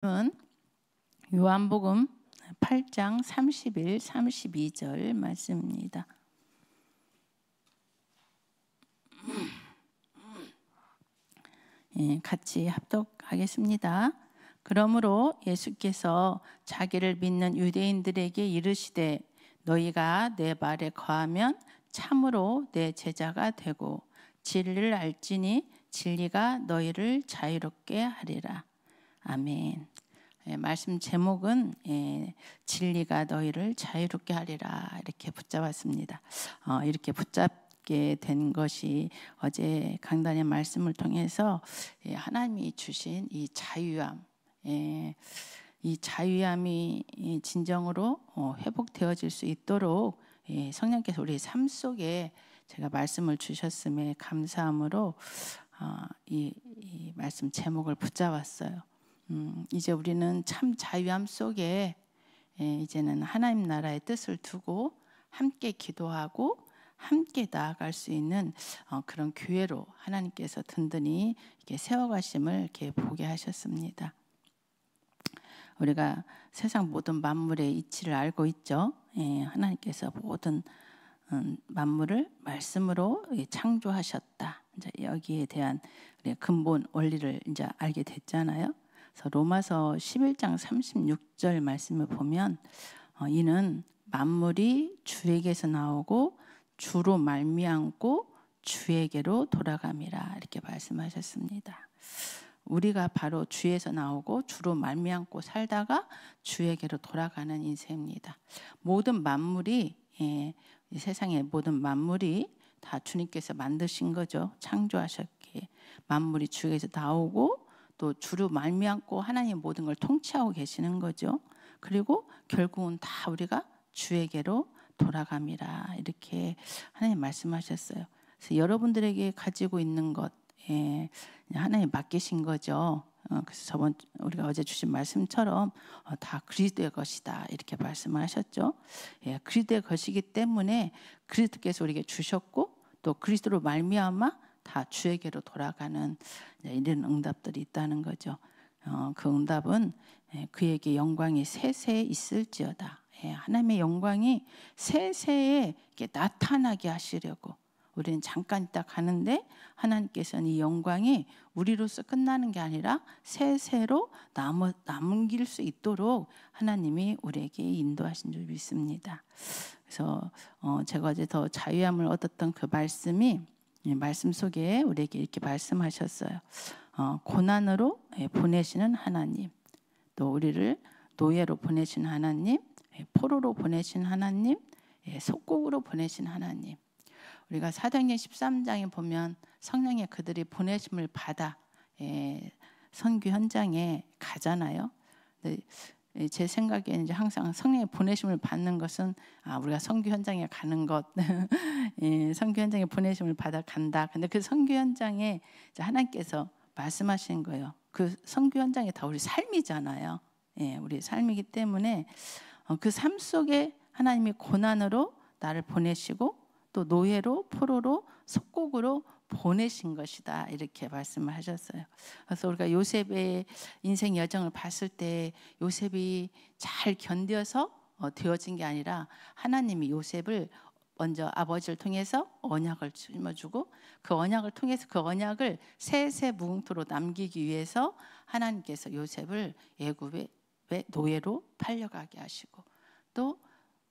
은 요한복음 8장 31, 32절 말씀입니다. 같이 합독하겠습니다. 그러므로 예수께서 자기를 믿는 유대인들에게 이르시되 너희가 내 말에 거하면 참으로 내 제자가 되고 진리를 알지니 진리가 너희를 자유롭게 하리라. 아멘. 말씀 제목은 진리가 너희를 자유롭게 하리라 이렇게 붙잡았습니다. 이렇게 붙잡게 된 것이 어제 강단의 말씀을 통해서 하나님이 주신 이 자유함, 이 자유함이 진정으로 회복되어질 수 있도록 성령께서 우리 삶 속에 제가 말씀을 주셨음에 감사함으로 이 말씀 제목을 붙잡았어요. 이제 우리는 참 자유함 속에 이제는 하나님 나라의 뜻을 두고 함께 기도하고 함께 나아갈 수 있는 그런 교회로 하나님께서 든든히 이렇게 세워가심을 이렇게 보게 하셨습니다. 우리가 세상 모든 만물의 이치를 알고 있죠. 하나님께서 모든 만물을 말씀으로 창조하셨다. 이제 여기에 대한 우리 근본 원리를 이제 알게 됐잖아요. 그래서 로마서 11장 36절 말씀을 보면 이는 만물이 주에게서 나오고 주로 말미암고 주에게로 돌아감이라 이렇게 말씀하셨습니다. 우리가 바로 주에서 나오고 주로 말미암고 살다가 주에게로 돌아가는 인생입니다. 모든 만물이 이 세상의 모든 만물이 다 주님께서 만드신 거죠. 창조하셨기에 만물이 주에게서 나오고 또 주로 말미암고 하나님 모든 걸 통치하고 계시는 거죠. 그리고 결국은 다 우리가 주에게로 돌아감이라 이렇게 하나님 말씀하셨어요. 그래서 여러분들에게 가지고 있는 것 하나님 맡기신 거죠. 그래서 우리가 어제 주신 말씀처럼 다 그리스도의 것이다 이렇게 말씀을 하셨죠. 그리스도의 것이기 때문에 그리스도께서 우리에게 주셨고 또 그리스도로 말미암아 다 주에게로 돌아가는 이런 응답들이 있다는 거죠. 그 응답은 그에게 영광이 세세에 있을지어다. 하나님의 영광이 세세에 나타나게 하시려고 우리는 잠깐 있다 가는데 하나님께서는 이 영광이 우리로서 끝나는 게 아니라 세세로 남길 수 있도록 하나님이 우리에게 인도하신 줄 믿습니다. 그래서 제가 어제 더 자유함을 얻었던 그 말씀이 말씀 속에 우리에게 이렇게 말씀하셨어요. 고난으로 보내시는 하나님, 또 우리를 노예로 보내신 하나님, 포로로 보내신 하나님, 속국으로 보내신 하나님. 우리가 사도행전 13장에 보면 성령의 그들이 보내심을 받아 선교 현장에 가잖아요. 근데 제 생각에는 이제 항상 성령의 보내심을 받는 것은 우리가 선교 현장에 가는 것, 선교 현장에 보내심을 받아 간다. 근데 그 선교 현장에 이제 하나님께서 말씀하신 거예요. 그 선교 현장이 다 우리 삶이잖아요. 우리 삶이기 때문에 그 삶 속에 하나님이 고난으로 나를 보내시고 또 노예로 포로로 속국으로 보내신 것이다 이렇게 말씀을 하셨어요. 그래서 우리가 요셉의 인생 여정을 봤을 때 요셉이 잘 견뎌서 되어진 게 아니라 하나님이 요셉을 먼저 아버지를 통해서 언약을 심어주고 그 언약을 통해서 그 언약을 세세 무궁토로 남기기 위해서 하나님께서 요셉을 애굽의 노예로 팔려가게 하시고 또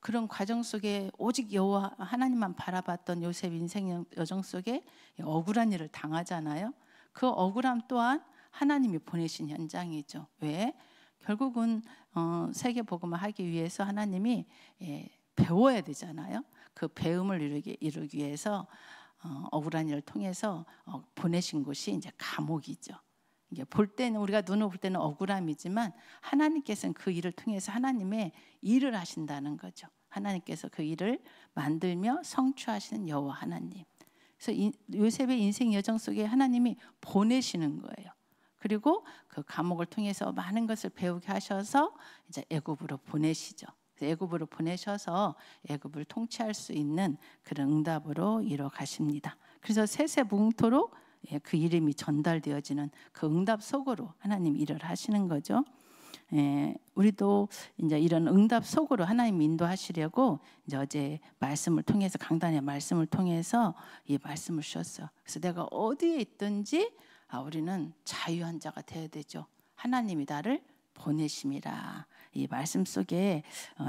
그런 과정 속에 오직 여호와 하나님만 바라봤던 요셉 인생 여정 속에 억울한 일을 당하잖아요. 그 억울함 또한 하나님이 보내신 현장이죠. 왜? 결국은 세계 복음을 하기 위해서 하나님이 배워야 되잖아요. 그 배움을 이루기 위해서 억울한 일을 통해서 보내신 곳이 이제 감옥이죠. 이게 볼 때는 우리가 눈으로 볼 때는 억울함이지만 하나님께서는 그 일을 통해서 하나님의 일을 하신다는 거죠. 하나님께서 그 일을 만들며 성취하시는 여호와 하나님. 그래서 요셉의 인생 여정 속에 하나님이 보내시는 거예요. 그리고 그 감옥을 통해서 많은 것을 배우게 하셔서 이제 애굽으로 보내시죠. 애굽으로 보내셔서 애굽을 통치할 수 있는 그런 응답으로 이뤄 가십니다. 그래서 세세무궁토록 그 이름이 전달되어지는 그 응답 속으로 하나님 일을 하시는 거죠. 우리도 이제 이런 응답 속으로 하나님 인도하시려고 이제 어제 말씀을 통해서 강단의 말씀을 통해서 이 말씀을 주셨어. 그래서 내가 어디에 있든지 우리는 자유한 자가 되어야 되죠. 하나님이 나를 보내심이라. 이 말씀 속에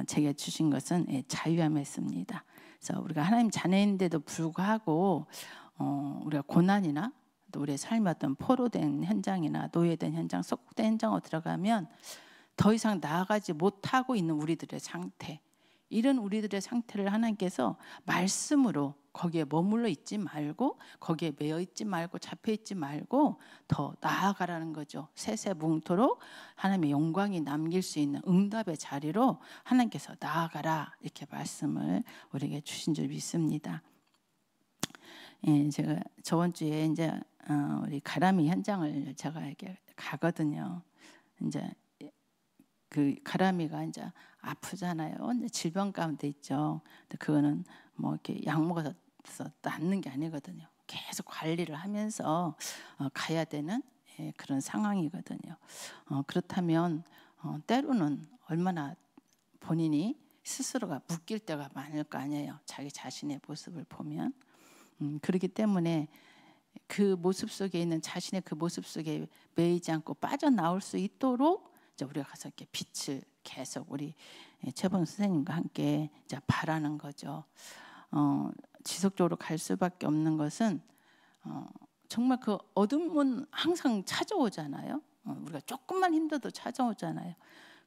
제게 주신 것은 자유함이었습니다. 그래서 우리가 하나님 자녀인데도 불구하고 우리가 고난이나 또 우리의 삶이 어떤 포로된 현장이나 노예된 현장, 속된 현장으로 들어가면 더 이상 나아가지 못하고 있는 우리들의 상태, 이런 우리들의 상태를 하나님께서 말씀으로 거기에 머물러 있지 말고, 거기에 매여 있지 말고, 잡혀 있지 말고 더 나아가라는 거죠. 세세뭉토록 하나님의 영광이 남길 수 있는 응답의 자리로 하나님께서 나아가라, 이렇게 말씀을 우리에게 주신 줄 믿습니다. 제가 저번 주에 이제 우리 가람이 현장을 제가 이렇게 가거든요. 이제 그 가람이가 이제 아프잖아요. 이제 질병 가운데 있죠. 근데 그거는 뭐 이렇게 약 먹어서 낫는 게 아니거든요. 계속 관리를 하면서 가야 되는 그런 상황이거든요. 그렇다면 때로는 얼마나 본인이 스스로가 묶일 때가 많을 거 아니에요. 자기 자신의 모습을 보면. 그렇기 때문에 그 모습 속에 있는 자신의 그 모습 속에 매이지 않고 빠져나올 수 있도록 이제 우리가 가서 이렇게 빛을 계속 우리 최본 선생님과 함께 이제 바라는 거죠. 지속적으로 갈 수밖에 없는 것은 정말 그 어둠은 항상 찾아오잖아요. 우리가 조금만 힘들어도 찾아오잖아요.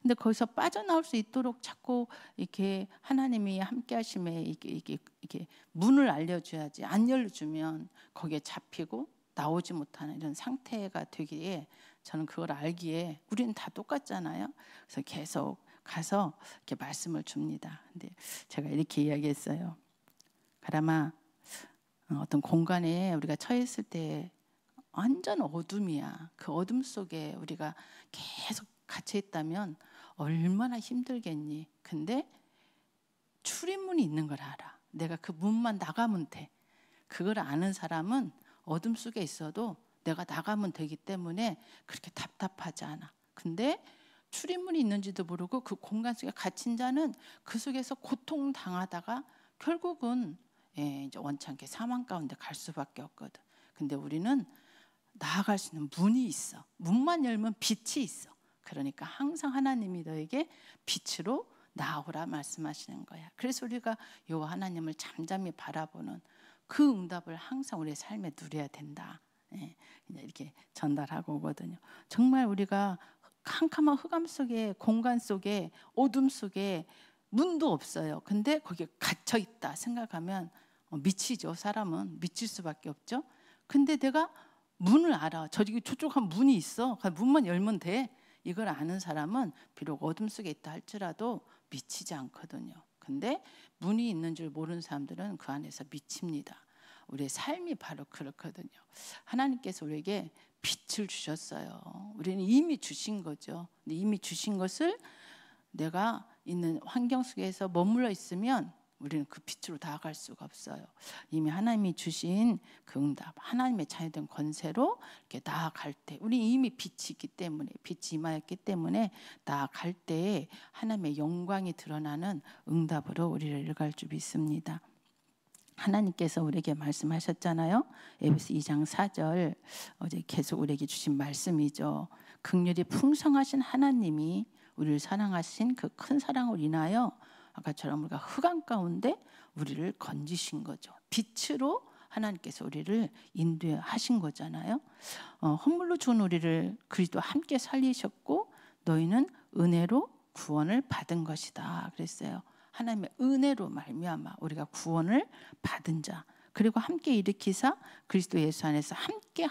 근데 거기서 빠져나올 수 있도록 자꾸 이렇게 하나님이 함께 하심에 이게 문을 알려줘야지, 안 열려주면 거기에 잡히고 나오지 못하는 이런 상태가 되기에, 저는 그걸 알기에 우리는 다 똑같잖아요. 그래서 계속 가서 이렇게 말씀을 줍니다. 근데 제가 이렇게 이야기했어요. 가람아, 어떤 공간에 우리가 처했을 때 완전 어둠이야. 그 어둠 속에 우리가 계속 갇혀 있다면 얼마나 힘들겠니? 근데 출입문이 있는 걸 알아. 내가 그 문만 나가면 돼. 그걸 아는 사람은 어둠 속에 있어도 내가 나가면 되기 때문에 그렇게 답답하지 않아. 근데 출입문이 있는지도 모르고 그 공간 속에 갇힌 자는 그 속에서 고통당하다가 결국은 이제 원찮게 사망 가운데 갈 수밖에 없거든. 근데 우리는 나아갈 수 있는 문이 있어. 문만 열면 빛이 있어. 그러니까 항상 하나님이 너에게 빛으로 나오라 말씀하시는 거야. 그래서 우리가 요 하나님을 잠잠히 바라보는 그 응답을 항상 우리의 삶에 누려야 된다. 이렇게 전달하고 오거든요. 정말 우리가 캄캄한 흑암 속에, 공간 속에, 어둠 속에 문도 없어요. 근데 거기에 갇혀 있다 생각하면 미치죠. 사람은 미칠 수밖에 없죠. 근데 내가 문을 알아. 저쪽 한 문이 있어. 문만 열면 돼. 이걸 아는 사람은 비록 어둠 속에 있다 할지라도 미치지 않거든요. 근데 문이 있는 줄 모르는 사람들은 그 안에서 미칩니다. 우리의 삶이 바로 그렇거든요. 하나님께서 우리에게 빛을 주셨어요. 우리는 이미 주신 거죠. 근데 이미 주신 것을 내가 있는 환경 속에서 머물러 있으면 우리는 그 빛으로 나아갈 수가 없어요. 이미 하나님이 주신 그 응답, 하나님의 자녀된 권세로 이렇게 나아갈 때, 우리 이미 빛이 있기 때문에, 빛이 임하였기 때문에 나아갈 때 하나님의 영광이 드러나는 응답으로 우리를 일갈 줄 믿습니다. 하나님께서 우리에게 말씀하셨잖아요. 에베소 2장 4절, 어제 계속 우리에게 주신 말씀이죠. 긍휼이 풍성하신 하나님이 우리를 사랑하신 그 큰 사랑을 인하여 아까처럼 우리가 흑암 가운데 우리를 건지신 거죠. 빛으로 하나님께서 우리를 인도하신 거잖아요. 헌물로 준 우리를 그리스도와 함께 살리셨고 너희는 은혜로 구원을 받은 것이다 그랬어요. 하나님의 은혜로 말미암아 우리가 구원을 받은 자, 그리고 함께 일으키사 그리스도 예수 안에서 함께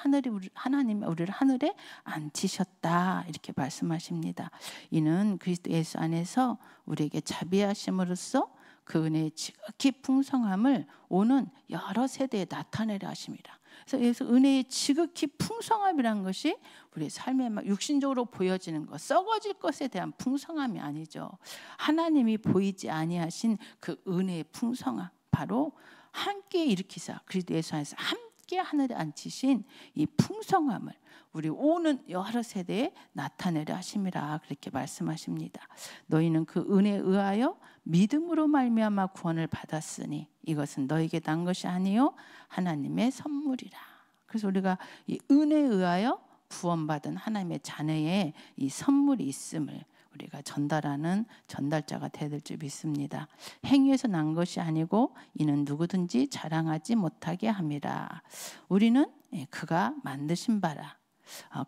하나님이 우리를 하늘에 앉히셨다 이렇게 말씀하십니다. 이는 그리스도 예수 안에서 우리에게 자비하심으로써 그 은혜의 지극히 풍성함을 오는 여러 세대에 나타내려 하십니다. 그래서 은혜의 지극히 풍성함이라는 것이 우리의 삶에 막 육신적으로 보여지는 것, 썩어질 것에 대한 풍성함이 아니죠. 하나님이 보이지 아니하신 그 은혜의 풍성함, 바로 함께 일으키사 그리스도 예수 안에서 함께 하늘에 앉히신 이 풍성함을 우리 오는 여러 세대에 나타내려 하심이라 그렇게 말씀하십니다. 너희는 그 은혜에 의하여 믿음으로 말미암아 구원을 받았으니 이것은 너에게 난 것이 아니요 하나님의 선물이라. 그래서 우리가 이 은혜에 의하여 구원받은 하나님의 자녀의 이 선물이 있음을 우리가 전달하는 전달자가 되어야 될 줄 믿습니다. 행위에서 난 것이 아니고 이는 누구든지 자랑하지 못하게 함이라. 우리는 그가 만드신 바라.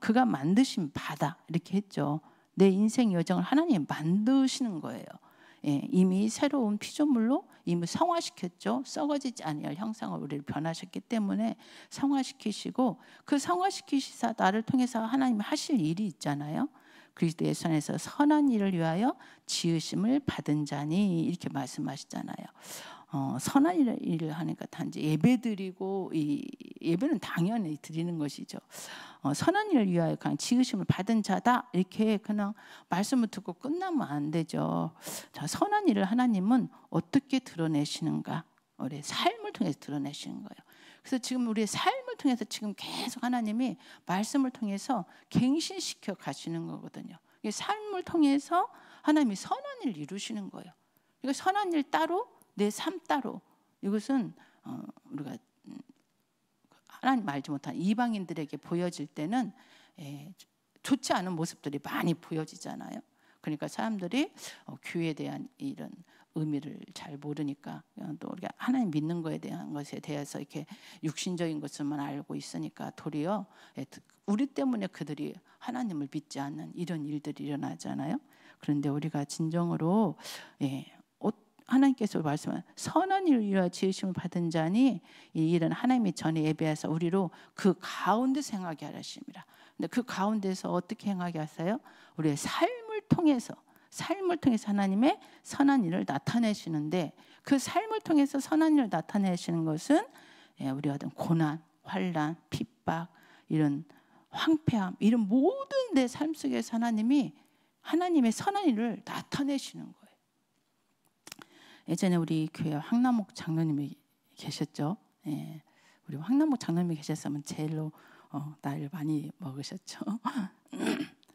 그가 만드신 바다 이렇게 했죠. 내 인생 여정을 하나님이 만드시는 거예요. 이미 새로운 피조물로 이미 성화시켰죠. 썩어지지 아니할 형상을 우리를 변화하셨기 때문에 성화시키시고 그 성화시키시사 나를 통해서 하나님이 하실 일이 있잖아요. 그리스도 예수 안에서 선한 일을 위하여 지으심을 받은 자니 이렇게 말씀하시잖아요. 선한 일을 하니까 단지 예배드리고 이 예배는 당연히 드리는 것이죠. 선한 일을 위하여 그냥 지으심을 받은 자다 이렇게 그냥 말씀을 듣고 끝나면 안 되죠. 자, 선한 일을 하나님은 어떻게 드러내시는가? 우리 삶을 통해서 드러내시는 거예요. 그래서 지금 우리의 삶을 통해서 지금 계속 하나님이 말씀을 통해서 갱신시켜 가시는 거거든요. 삶을 통해서 하나님이 선한 일을 이루시는 거예요. 그러니까 선한 일 따로 내 삶 따로 이것은 우리가 하나님 알지 못한 이방인들에게 보여질 때는 좋지 않은 모습들이 많이 보여지잖아요. 그러니까 사람들이 교회에 대한 이런 의미를 잘 모르니까 또 우리가 하나님 믿는 것에 대한 것에 대해서 이렇게 육신적인 것을만 알고 있으니까 도리어 우리 때문에 그들이 하나님을 믿지 않는 이런 일들이 일어나잖아요. 그런데 우리가 진정으로 하나님께서 말씀한 선한 일을 위하여 지으심을 받은 자니 이 일은 하나님이 전에 예배하사 우리로 그 가운데서 행하게 하심이라. 근데 그 가운데서 어떻게 행하게 하세요? 우리의 삶을 통해서 하나님의 선한 일을 나타내시는데 그 삶을 통해서 선한 일을 나타내시는 것은 우리가 어떤 고난, 환난, 핍박, 이런 황폐함, 이런 모든 내 삶 속에서 하나님이 하나님의 선한 일을 나타내시는 거예요. 예전에 우리 교회 황남옥 장로님이 계셨죠. 우리 황남옥 장로님이 계셨으면 제일로 나이를 많이 먹으셨죠.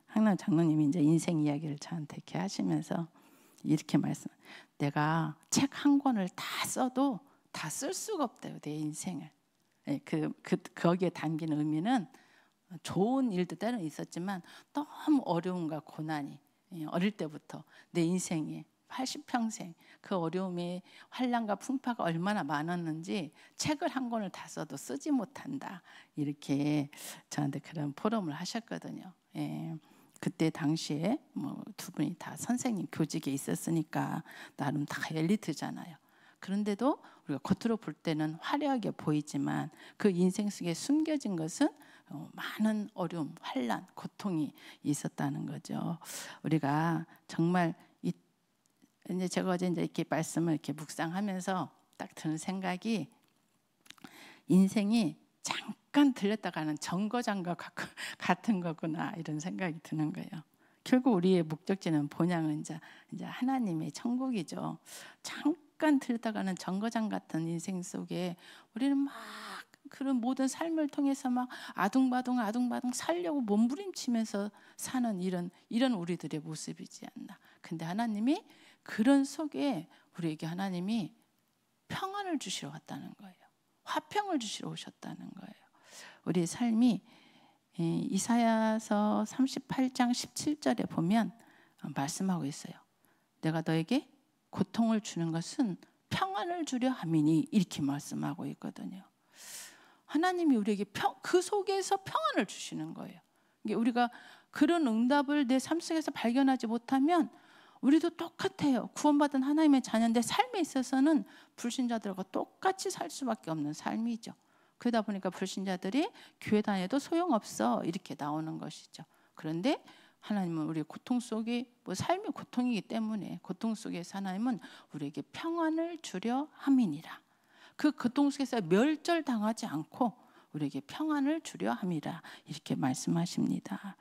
황남옥 장로님이 이제 인생 이야기를 저한테 이렇게 하시면서 이렇게 말씀. 내가 책 한 권을 다 써도 다 쓸 수가 없대요. 내 인생을. 거기에 담긴 의미는 좋은 일도 때는 있었지만 너무 어려움과 고난이 어릴 때부터 내 인생에 80평생 그 어려움의 환난과 풍파가 얼마나 많았는지 책을 한 권을 다 써도 쓰지 못한다. 이렇게 저한테 그런 포럼을 하셨거든요. 그때 당시에 뭐 두 분이 다 선생님 교직에 있었으니까 나름 다 엘리트잖아요. 그런데도 우리가 겉으로 볼 때는 화려하게 보이지만 그 인생 속에 숨겨진 것은 많은 어려움, 환난, 고통이 있었다는 거죠. 우리가 정말 이제 제가 어제 이제 이렇게 말씀을 이렇게 묵상하면서 딱 드는 생각이 인생이 잠깐 들렸다가는 정거장과 같은 거구나 이런 생각이 드는 거예요. 결국 우리의 목적지는 본향은 이제 하나님의 천국이죠. 잠깐 들렸다가는 정거장 같은 인생 속에 우리는 막 그런 모든 삶을 통해서 막 아둥바둥 살려고 몸부림치면서 사는 이런 우리들의 모습이지 않나. 근데 하나님이 그런 속에 우리에게 하나님이 평안을 주시러 왔다는 거예요. 화평을 주시러 오셨다는 거예요. 우리의 삶이 이사야서 38장 17절에 보면 말씀하고 있어요. 내가 너에게 고통을 주는 것은 평안을 주려 함이니 이렇게 말씀하고 있거든요. 하나님이 우리에게 그 속에서 평안을 주시는 거예요. 우리가 그런 응답을 내 삶 속에서 발견하지 못하면 우리도 똑같아요. 구원받은 하나님의 자녀인데 삶에 있어서는 불신자들과 똑같이 살 수밖에 없는 삶이죠. 그러다 보니까 불신자들이 교회 다녀도 소용없어 이렇게 나오는 것이죠. 그런데 하나님은 우리의 고통 속에 삶이 고통이기 때문에 고통 속에서 하나님은 우리에게 평안을 주려 함이니라. 그 고통 속에서 멸절당하지 않고 우리에게 평안을 주려 함이라 이렇게 말씀하십니다.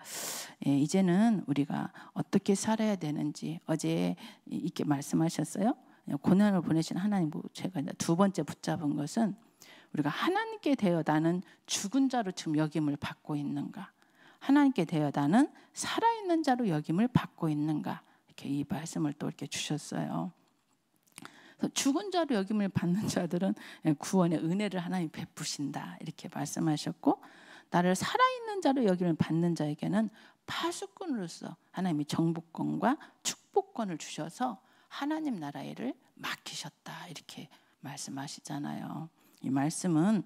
이제는 우리가 어떻게 살아야 되는지 어제 이렇게 말씀하셨어요. 고난을 보내신 하나님, 제가 두 번째 붙잡은 것은 우리가 하나님께 대여 나는 죽은 자로 지금 여김을 받고 있는가. 하나님께 대하다는 살아있는 자로 여김을 받고 있는가, 이렇게 이 말씀을 또 이렇게 주셨어요. 죽은 자로 여김을 받는 자들은 구원의 은혜를 하나님이 베푸신다, 이렇게 말씀하셨고, 나를 살아있는 자로 여김을 받는 자에게는 파수꾼으로서 하나님이 정복권과 축복권을 주셔서 하나님 나라의 일을 맡기셨다, 이렇게 말씀하시잖아요. 이 말씀은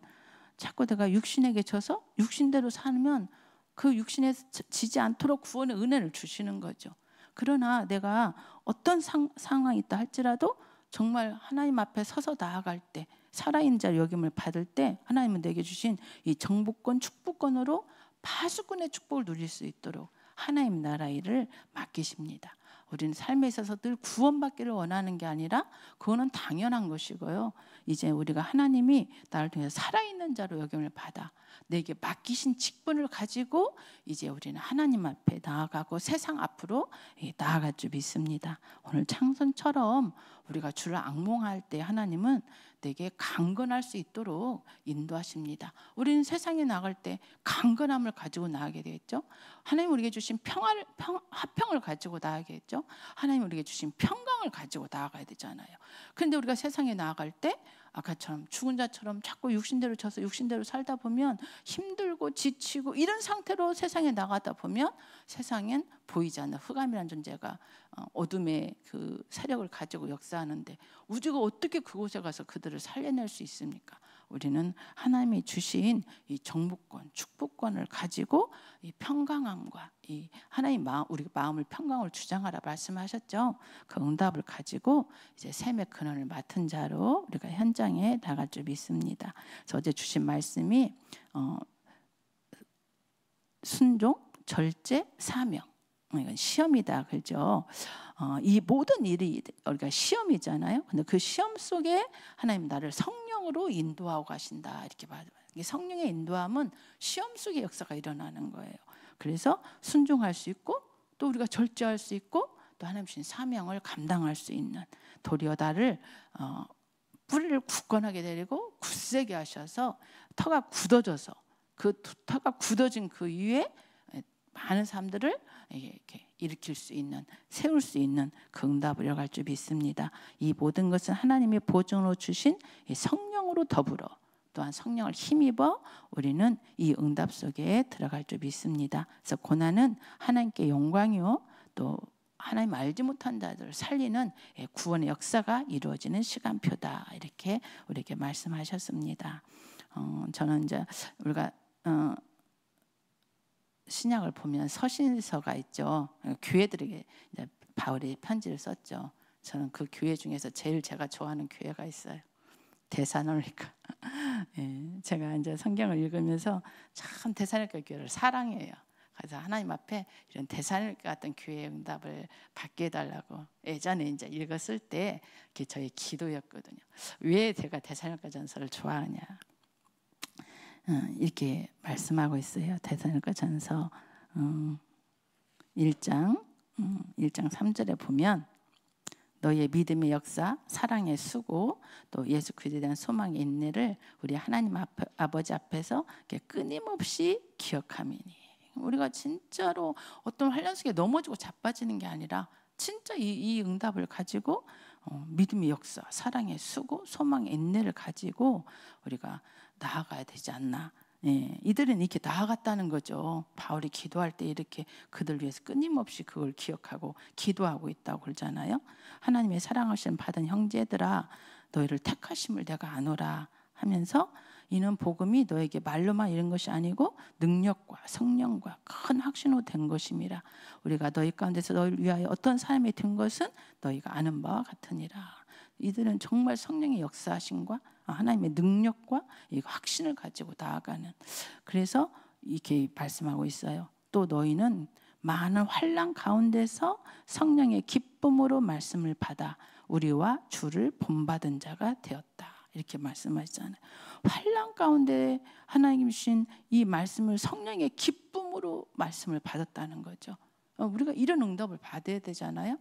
자꾸 내가 육신에게 져서 육신대로 살면 그 육신에 지지 않도록 구원의 은혜를 주시는 거죠. 그러나 내가 어떤 상황이 있다 할지라도 정말 하나님 앞에 서서 나아갈 때, 살아있는 자로 여김을 받을 때 하나님은 내게 주신 이 정복권, 축복권으로 파수꾼의 축복을 누릴 수 있도록 하나님 나라 일을 맡기십니다. 우리는 삶에 있어서 늘 구원받기를 원하는 게 아니라 그거는 당연한 것이고요. 이제 우리가 하나님이 나를 통해서 살아있는 자로 여김을 받아 내게 맡기신 직분을 가지고 이제 우리는 하나님 앞에 나아가고 세상 앞으로 나아갈 줄 믿습니다. 오늘 창선처럼 우리가 주를 앙몽할 때 하나님은 내게 강건할 수 있도록 인도하십니다. 우리는 세상에 나갈 때 강건함을 가지고 나가게 되겠죠. 하나님 우리에게 주신 화평을 가지고 나가겠죠. 하나님 우리에게 주신 평강을 가지고 나아가야 되잖아요. 그런데 우리가 세상에 나아갈 때 아까처럼 죽은 자처럼 자꾸 육신대로 져서 육신대로 살다 보면 힘들고 지치고 이런 상태로 세상에 나가다 보면 세상엔 보이지 않는 흑암이라는 존재가 어둠의 그 세력을 가지고 역사하는데 우주가 어떻게 그곳에 가서 그들을 살려낼 수 있습니까? 우리는 하나님이 주신 이 정복권, 축복권을 가지고 이 평강함과 이 하나님 마음, 우리 마음을 평강을 주장하라 말씀하셨죠. 그 응답을 가지고 이제 샘의 근원을 맡은 자로 우리가 현장에 나갈 줄 믿습니다. 그래서 어제 주신 말씀이 순종, 절제, 사명. 이건 시험이다, 그죠? 이 모든 일이 우리가 시험이잖아요. 근데 그 시험 속에 하나님 나를 성령으로 인도하고 가신다, 이렇게 봐요. 성령의 인도함은 시험 속의 역사가 일어나는 거예요. 그래서 순종할 수 있고 또 우리가 절제할 수 있고 또 하나님 주신 사명을 감당할 수 있는, 도리어 나를 뿌리를 굳건하게 내리고 굳세게 하셔서 터가 굳어져서 그 터가 굳어진 그 위에 많은 사람들을 이렇게 일으킬 수 있는, 세울 수 있는 그 응답을 이어갈 줄 믿습니다. 이 모든 것은 하나님이 보증으로 주신 성령으로 더불어 또한 성령을 힘입어 우리는 이 응답 속에 들어갈 줄 믿습니다. 그래서 고난은 하나님께 영광이요 또 하나님 알지 못한 자들을 살리는 구원의 역사가 이루어지는 시간표다, 이렇게 우리에게 말씀하셨습니다. 저는 이제 우리가 신약을 보면 서신서가 있죠. 교회들에게 이제 바울이 편지를 썼죠. 저는 그 교회 중에서 제일 제가 좋아하는 교회가 있어요. 데살로니가. 예, 제가 이제 성경을 읽으면서 참 데살로니가 교회를 사랑해요. 그래서 하나님 앞에 이런 데살로니가 같은 교회의 응답을 받게 해달라고 예전에 이제 읽었을 때 그게 저의 기도였거든요. 왜 제가 데살로니가 전서를 좋아하냐? 이렇게 말씀하고 있어요. 데살로니가 전서 1장 3절에 보면 너희의 믿음의 역사, 사랑의 수고, 또 예수 그리스도에 대한 소망의 인내를 우리 하나님 아버지 앞에서 끊임없이 기억하미니. 우리가 진짜로 어떤 환난 속에 넘어지고 자빠지는 게 아니라 진짜 이 응답을 가지고 믿음의 역사, 사랑의 수고, 소망의 인내를 가지고 우리가 나아가야 되지 않나. 예, 이들은 이렇게 나아갔다는 거죠. 바울이 기도할 때 이렇게 그들 위해서 끊임없이 그걸 기억하고 기도하고 있다고 그러잖아요. 하나님의 사랑하심 받은 형제들아, 너희를 택하심을 내가 아노라 하면서 이는 복음이 너에게 말로만 이른 것이 아니고 능력과 성령과 큰 확신으로 된 것임이라. 우리가 너희 가운데서 너희를 위하여 어떤 사람이 된 것은 너희가 아는 바와 같으니라. 이들은 정말 성령의 역사하심과 하나님의 능력과 확신을 가지고 나아가는, 그래서 이렇게 말씀하고 있어요. 또 너희는 많은 환난 가운데서 성령의 기쁨으로 말씀을 받아 우리와 주를 본받은 자가 되었다, 이렇게 말씀하시잖아요. 환난 가운데 하나님 주신 이 말씀을 성령의 기쁨으로 말씀을 받았다는 거죠. 우리가 이런 응답을 받아야 되잖아요.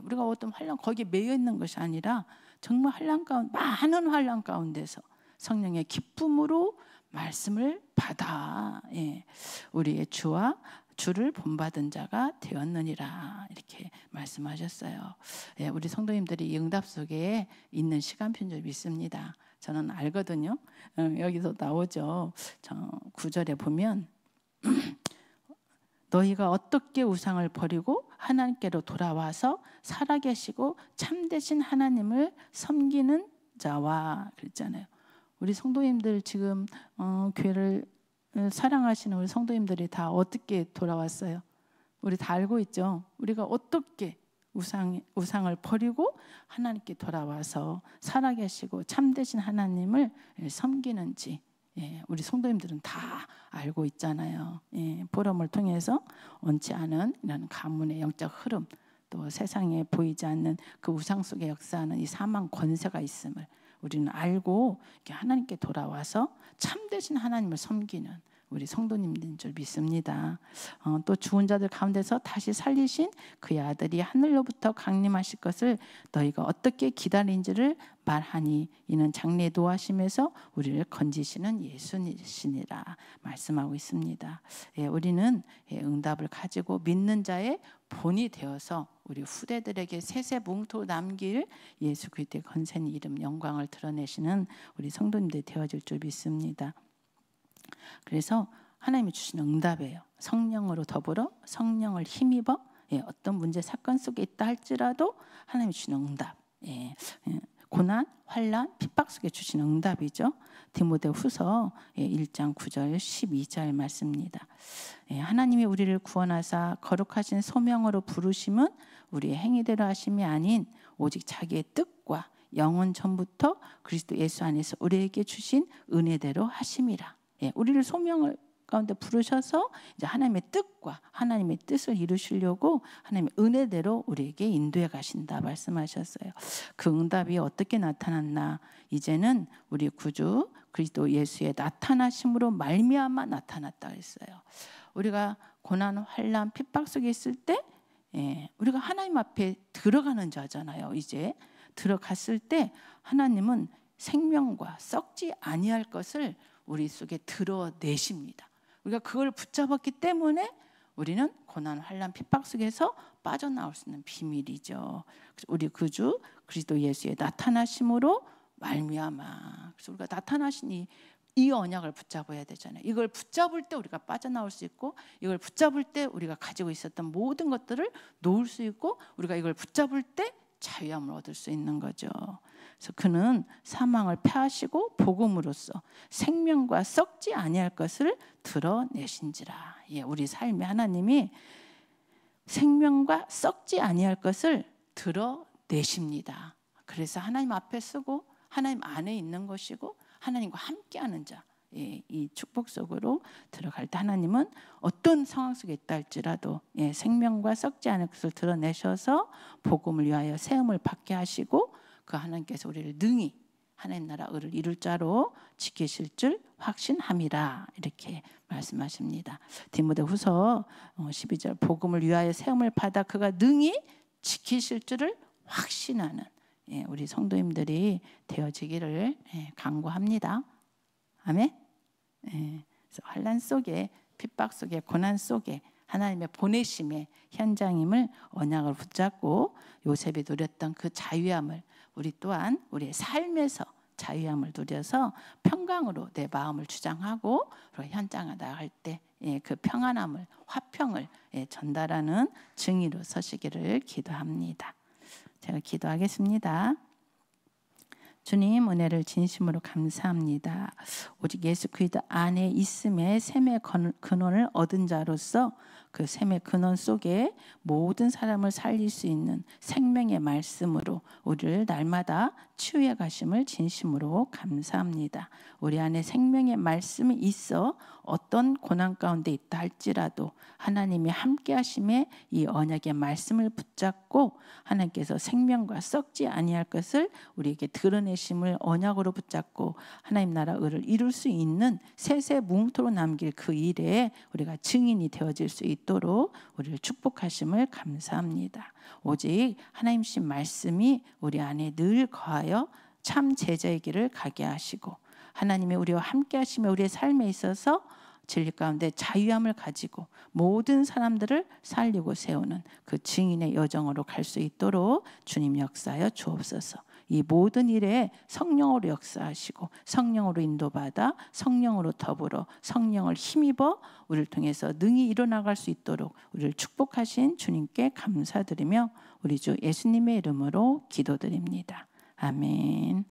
우리가 어떤 환난 거기에 매여 있는 것이 아니라 정말 환난 가운데, 많은 환난 가운데서 성령의 기쁨으로 말씀을 받아 우리의 주와 주를 본받은 자가 되었느니라 이렇게 말씀하셨어요. 예, 우리 성도님들이 이 응답 속에 있는 시간표인 줄 믿습니다. 저는 알거든요. 여기서 나오죠. 9절에 보면 너희가 어떻게 우상을 버리고 하나님께로 돌아와서 살아계시고 참되신 하나님을 섬기는 자와 그랬잖아요. 우리 성도님들 지금 교회를 사랑하시는 우리 성도님들이 다 어떻게 돌아왔어요? 우리 다 알고 있죠. 우리가 어떻게 우상을 버리고 하나님께 돌아와서 살아계시고 참되신 하나님을 섬기는지 우리 성도님들은 다 알고 있잖아요. 포럼을 통해서 원치 않은 이런 가문의 영적 흐름, 또 세상에 보이지 않는 그 우상 속에 역사하는 이 사망 권세가 있음을 우리는 알고 하나님께 돌아와서 참되신 하나님을 섬기는 우리 성도님들인 줄 믿습니다. 또 죽은 자들 가운데서 다시 살리신 그의 아들이 하늘로부터 강림하실 것을 너희가 어떻게 기다린지를 말하니 이는 장래에 노하심에서 우리를 건지시는 예수님이시니라 말씀하고 있습니다. 우리는 응답을 가지고 믿는 자의 본이 되어서 우리 후대들에게 세세뭉토 남길 예수 그리스도의 건센 이름 영광을 드러내시는 우리 성도님들이 되어질 줄 믿습니다. 그래서 하나님이 주신 응답이에요. 성령으로 더불어 성령을 힘입어 어떤 문제 사건 속에 있다 할지라도 하나님이 주신 응답, 고난, 환난, 핍박 속에 주신 응답이죠. 디모데후서 1장 9절 12절 말씀입니다. 하나님이 우리를 구원하사 거룩하신 소명으로 부르심은 우리의 행위대로 하심이 아닌 오직 자기의 뜻과 영원 전부터 그리스도 예수 안에서 우리에게 주신 은혜대로 하심이라. 우리를 소명을 가운데 부르셔서 이제 하나님의 뜻과 하나님의 뜻을 이루시려고 하나님의 은혜대로 우리에게 인도해 가신다 말씀하셨어요. 그 응답이 어떻게 나타났나? 이제는 우리 구주 그리스도 예수의 나타나심으로 말미암아 나타났다 했어요. 우리가 고난, 환난, 핍박 속에 있을 때 우리가 하나님 앞에 들어가는 자잖아요. 이제 들어갔을 때 하나님은 생명과 썩지 아니할 것을 우리 속에 드러내십니다. 우리가 그걸 붙잡았기 때문에 우리는 고난, 환난, 핍박 속에서 빠져나올 수 있는 비밀이죠. 우리 구주 그리스도 예수의 나타나심으로 말미암아. 그래서 우리가 나타나신 이 언약을 붙잡아야 되잖아요. 이걸 붙잡을 때 우리가 빠져나올 수 있고, 이걸 붙잡을 때 우리가 가지고 있었던 모든 것들을 놓을 수 있고, 우리가 이걸 붙잡을 때 자유함을 얻을 수 있는 거죠. 그래서 그는 사망을 패하시고 복음으로써 생명과 썩지 아니할 것을 드러내신지라. 우리 삶에 하나님이 생명과 썩지 아니할 것을 드러내십니다. 그래서 하나님 앞에 서고 하나님 안에 있는 것이고 하나님과 함께하는 자, 이 축복 속으로 들어갈 때 하나님은 어떤 상황 속에 있다 할지라도 생명과 썩지 않을 것을 드러내셔서 복음을 위하여 세움을 받게 하시고 그 하나님께서 우리를 능히 하나님 나라 의를 이룰 자로 지키실 줄 확신함이라 이렇게 말씀하십니다. 디모데후서 12절 복음을 위하여 세움을 받아 그가 능히 지키실 줄을 확신하는 우리 성도님들이 되어지기를 간구합니다. 아멘. 그래서 환난 속에 핍박 속에 고난 속에 하나님의 보내심의 현장임을 언약을 붙잡고 요셉이 누렸던 그 자유함을 우리 또한 우리의 삶에서 자유함을 누려서 평강으로 내 마음을 주장하고 그리고 현장에 나갈 때 그 평안함을 화평을 전달하는 증인으로 서시기를 기도합니다. 제가 기도하겠습니다. 주님 은혜를 진심으로 감사합니다. 오직 예수 그리스도 안에 있음에 샘의 근원을 얻은 자로서 그 샘의 근원 속에 모든 사람을 살릴 수 있는 생명의 말씀으로 우리를 날마다 치유해 가심을 진심으로 감사합니다. 우리 안에 생명의 말씀이 있어 어떤 고난 가운데 있다 할지라도 하나님이 함께 하심에 이 언약의 말씀을 붙잡고 하나님께서 생명과 썩지 아니할 것을 우리에게 드러내심을 언약으로 붙잡고 하나님 나라 의를 이룰 수 있는 세세뭉토로 남길 그 일에 우리가 증인이 되어질 수 있도록 우리를 축복하심을 감사합니다. 오직 하나님신 말씀이 우리 안에 늘 거하여 참 제자의 길을 가게 하시고 하나님의 우리와 함께 하시며 우리의 삶에 있어서 진리 가운데 자유함을 가지고 모든 사람들을 살리고 세우는 그 증인의 여정으로 갈 수 있도록 주님 역사하여 주옵소서. 이 모든 일에 성령으로 역사하시고 성령으로 인도받아 성령으로 더불어 성령을 힘입어 우리를 통해서 능히 일어나갈 수 있도록 우리를 축복하신 주님께 감사드리며 우리 주 예수님의 이름으로 기도드립니다. 아멘.